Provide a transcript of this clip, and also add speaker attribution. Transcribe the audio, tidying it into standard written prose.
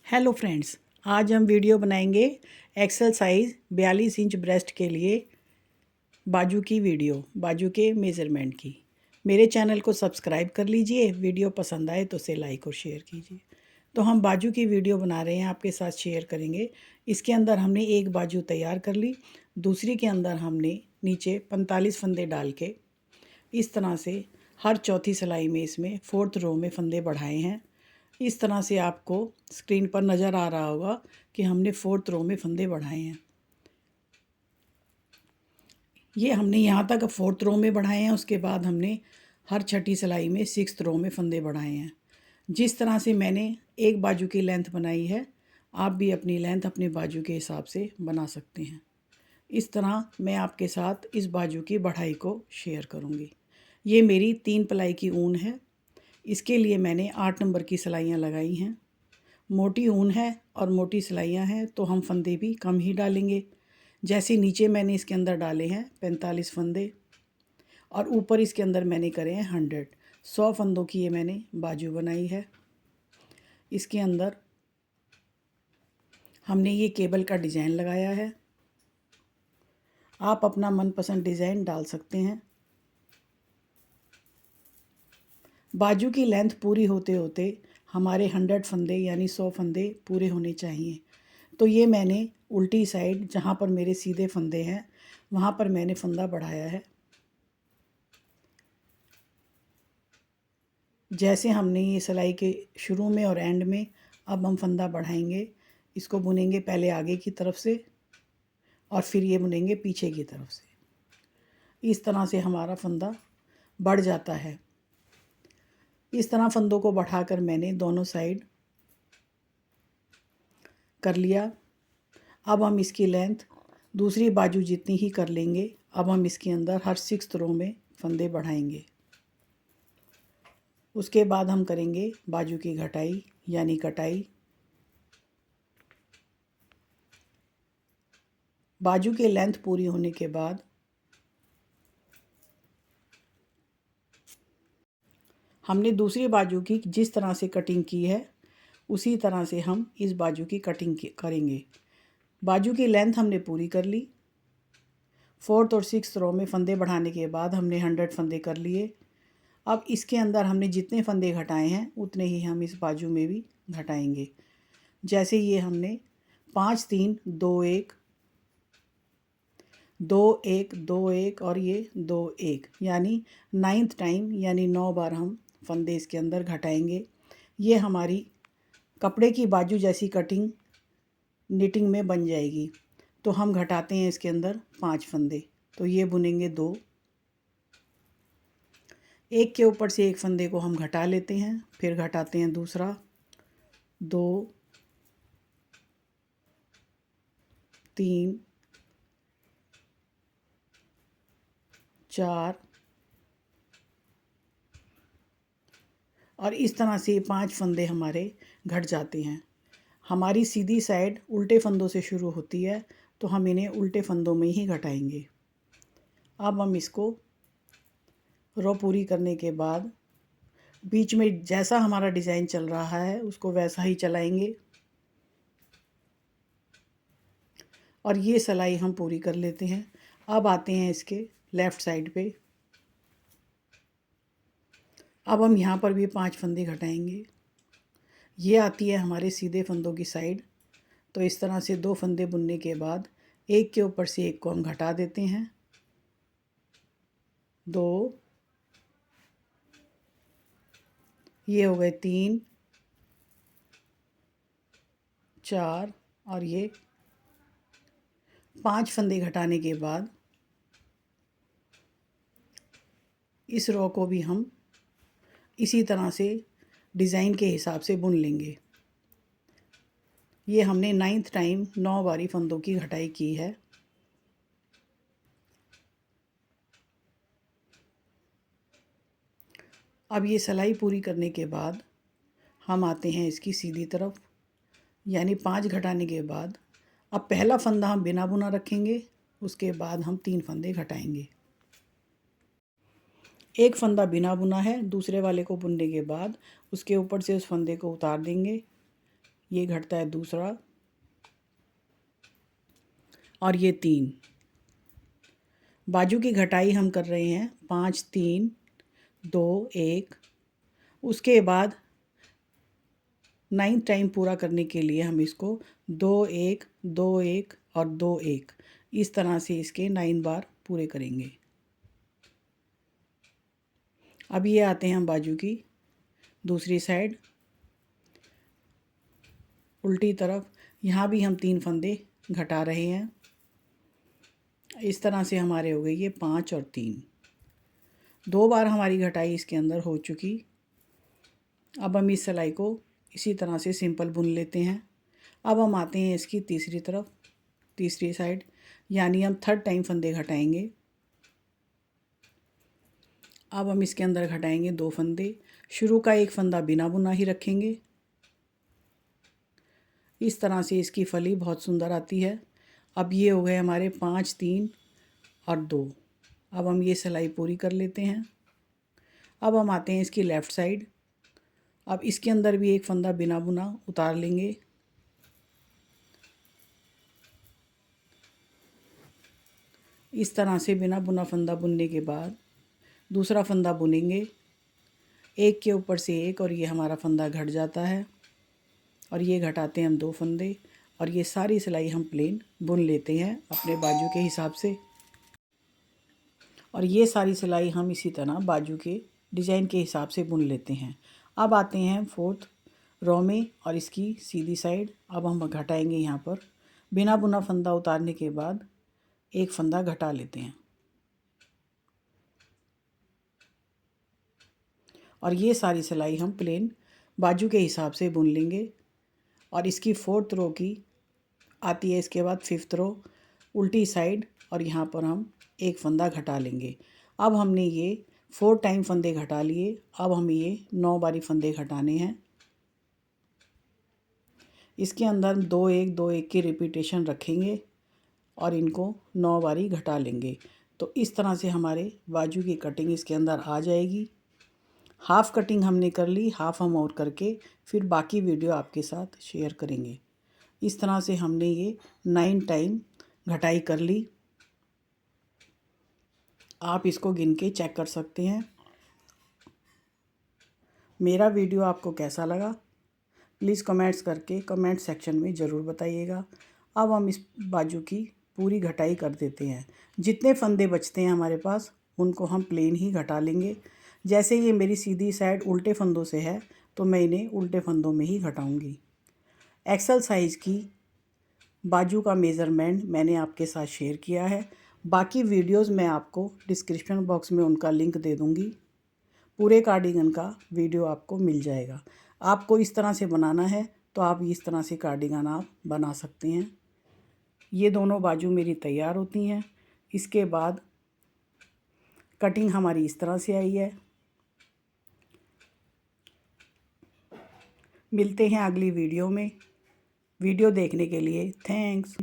Speaker 1: Hello friends, आज हम video बनाएंगे एक्सेल साइज़ 42 इंच ब्रेस्ट के लिए बाजू की वीडियो, बाजू के मेज़रमेंट की। मेरे चैनल को सब्सक्राइब कर लीजिए। वीडियो पसंद आए तो उसे लाइक और शेयर कीजिए। तो हम बाजू की वीडियो बना रहे हैं, आपके साथ शेयर करेंगे। इसके अंदर हमने एक बाजू तैयार कर ली, दूसरी के अंदर हमने नीचे 45 फंदे डाल के इस तरह से हर चौथी सिलाई में इसमें 4th रो में फंदे बढ़ाए हैं। इस तरह से आपको स्क्रीन पर नज़र आ रहा होगा कि हमने 4th रो में फंदे बढ़ाए हैं। ये हमने यहाँ तक 4th रो में बढ़ाए हैं। उसके बाद हमने हर छठी सिलाई में 6th रो में फंदे बढ़ाए हैं। जिस तरह से मैंने एक बाजू की लेंथ बनाई है, आप भी अपनी लेंथ अपने बाजू के हिसाब से बना सकते हैं। इस तरह मैं आपके साथ इस बाजू की बढ़ाई को शेयर करूँगी। ये मेरी 3 प्लाई की ऊन है। इसके लिए मैंने 8 नंबर की सिलाइयाँ लगाई हैं। मोटी ऊन है और मोटी सिलाइयाँ हैं तो हम फंदे भी कम ही डालेंगे। जैसे नीचे मैंने इसके अंदर डाले हैं 45 फंदे और ऊपर इसके अंदर मैंने करे हैं 100 फंदों की ये मैंने बाजू बनाई है। इसके अंदर हमने ये केबल का डिज़ाइन लगाया है। आप अपना मनपसंद डिज़ाइन डाल सकते हैं। बाजू की लेंथ पूरी होते होते हमारे 100 फंदे यानी 100 फंदे पूरे होने चाहिए। तो ये मैंने उल्टी साइड जहाँ पर मेरे सीधे फंदे हैं वहाँ पर मैंने फंदा बढ़ाया है। जैसे हमने ये सिलाई के शुरू में और एंड में, अब हम फंदा बढ़ाएंगे। इसको बुनेंगे पहले आगे की तरफ से और फिर ये बुनेंगे पीछे की तरफ से। इस तरह से हमारा फंदा बढ़ जाता है। इस तरह फंदों को बढ़ाकर मैंने दोनों साइड कर लिया। अब हम इसकी लेंथ दूसरी बाजू जितनी ही कर लेंगे। अब हम इसके अंदर हर 6th रो में फंदे बढ़ाएंगे। उसके बाद हम करेंगे बाजू की घटाई यानी कटाई। बाजू की लेंथ पूरी होने के बाद हमने दूसरी बाजू की जिस तरह से कटिंग की है उसी तरह से हम इस बाजू की कटिंग करेंगे। बाजू की लेंथ हमने पूरी कर ली। 4th और 6th रो में फंदे बढ़ाने के बाद हमने 100 फंदे कर लिए। अब इसके अंदर हमने जितने फंदे घटाए हैं उतने ही हम इस बाजू में भी घटाएंगे। जैसे ये हमने 5 3 2 1 2 1 2 1 और ये 2 1 यानी 9th टाइम यानी 9 बार हम फंदे इसके अंदर घटाएंगे। ये हमारी कपड़े की बाजू जैसी कटिंग निटिंग में बन जाएगी। तो हम घटाते हैं इसके अंदर 5 फंदे। तो ये बुनेंगे 2, एक के ऊपर से एक फंदे को हम घटा लेते हैं, फिर घटाते हैं दूसरा 2 3 4 और इस तरह से 5 फंदे हमारे घट जाते हैं। हमारी सीधी साइड उल्टे फंदों से शुरू होती है तो हम इन्हें उल्टे फंदों में ही घटाएंगे। अब हम इसको रो पूरी करने के बाद बीच में जैसा हमारा डिज़ाइन चल रहा है उसको वैसा ही चलाएंगे और ये सिलाई हम पूरी कर लेते हैं। अब आते हैं इसके लेफ़्ट साइड पे। अब हम यहाँ पर भी 5 फंदे घटाएंगे। ये आती है हमारे सीधे फंदों की साइड। तो इस तरह से 2 फंदे बुनने के बाद एक के ऊपर से एक को हम घटा देते हैं। 2, ये हो गए 3 4 और ये 5 फंदे घटाने के बाद इस रो को भी हम इसी तरह से डिज़ाइन के हिसाब से बुन लेंगे। ये हमने 9th टाइम 9 बारी फंदों की घटाई की है। अब ये सिलाई पूरी करने के बाद हम आते हैं इसकी सीधी तरफ, यानी 5 घटाने के बाद अब पहला फंदा हम बिना बुना रखेंगे। उसके बाद हम 3 फंदे घटाएंगे। एक फंदा बिना बुना है, दूसरे वाले को बुनने के बाद उसके ऊपर से उस फंदे को उतार देंगे। ये घटता है दूसरा, और ये 3। बाजू की घटाई हम कर रहे हैं 5 3 2 1। उसके बाद 9 टाइम पूरा करने के लिए हम इसको 2 1 2 1 और 2 1 इस तरह से इसके 9 बार पूरे करेंगे। अब ये आते हैं हम बाजू की दूसरी साइड, उल्टी तरफ। यहाँ भी हम 3 फंदे घटा रहे हैं। इस तरह से हमारे हो गए ये 5 और 3। 2 बार हमारी घटाई इसके अंदर हो चुकी। अब हम इस सिलाई को इसी तरह से सिंपल बुन लेते हैं। अब हम आते हैं इसकी तीसरी तरफ, तीसरी साइड, यानी हम 3rd टाइम फंदे घटाएंगे। अब हम इसके अंदर घटाएंगे 2 फंदे। शुरू का एक फंदा बिना बुना ही रखेंगे। इस तरह से इसकी फली बहुत सुंदर आती है। अब ये हो गए हमारे 5 3 और 2। अब हम ये सिलाई पूरी कर लेते हैं। अब हम आते हैं इसकी लेफ़्ट साइड। अब इसके अंदर भी एक फंदा बिना बुना उतार लेंगे। इस तरह से बिना बुना फंदा बुनने के बाद दूसरा फंदा बुनेंगे, एक के ऊपर से एक, और ये हमारा फंदा घट जाता है। और ये घटाते हैं हम 2 फंदे, और ये सारी सिलाई हम प्लेन बुन लेते हैं अपने बाजू के हिसाब से। और ये सारी सिलाई हम इसी तरह बाजू के डिज़ाइन के हिसाब से बुन लेते हैं। अब आते हैं 4th रो में और इसकी सीधी साइड। अब हम घटाएंगे यहाँ पर बिना बुना फंदा उतारने के बाद एक फंदा घटा लेते हैं, और ये सारी सिलाई हम प्लेन बाजू के हिसाब से बुन लेंगे। और इसकी 4th रो की आती है इसके बाद 5th रो उल्टी साइड, और यहाँ पर हम एक फंदा घटा लेंगे। अब हमने ये 4 टाइम फंदे घटा लिए। अब हम ये 9 बारी फंदे घटाने हैं। इसके अंदर 2 1 2 1 की रिपीटेशन रखेंगे और इनको 9 बारी घटा लेंगे। तो इस तरह से हमारे बाजू की कटिंग इसके अंदर आ जाएगी। हाफ़ कटिंग हमने कर ली, हाफ़ हम और करके फिर बाकी वीडियो आपके साथ शेयर करेंगे। इस तरह से हमने ये 9 टाइम घटाई कर ली। आप इसको गिन के चेक कर सकते हैं। मेरा वीडियो आपको कैसा लगा प्लीज़ कमेंट्स करके कमेंट सेक्शन में ज़रूर बताइएगा। अब हम इस बाजू की पूरी घटाई कर देते हैं। जितने फंदे बचते हैं हमारे पास उनको हम प्लेन ही घटा लेंगे। जैसे ये मेरी सीधी साइड उल्टे फंदों से है तो मैं इन्हें उल्टे फंदों में ही घटाऊंगी। एक्सल साइज़ की बाजू का मेज़रमेंट मैंने आपके साथ शेयर किया है। बाकी वीडियोस मैं आपको डिस्क्रिप्शन बॉक्स में उनका लिंक दे दूंगी। पूरे कार्डिगन का वीडियो आपको मिल जाएगा। आपको इस तरह से बनाना है तो आप इस तरह से कार्डिगन आप बना सकते हैं। ये दोनों बाजू मेरी तैयार होती हैं। इसके बाद कटिंग हमारी इस तरह से आई है। मिलते हैं अगली वीडियो में। वीडियो देखने के लिए थैंक्स।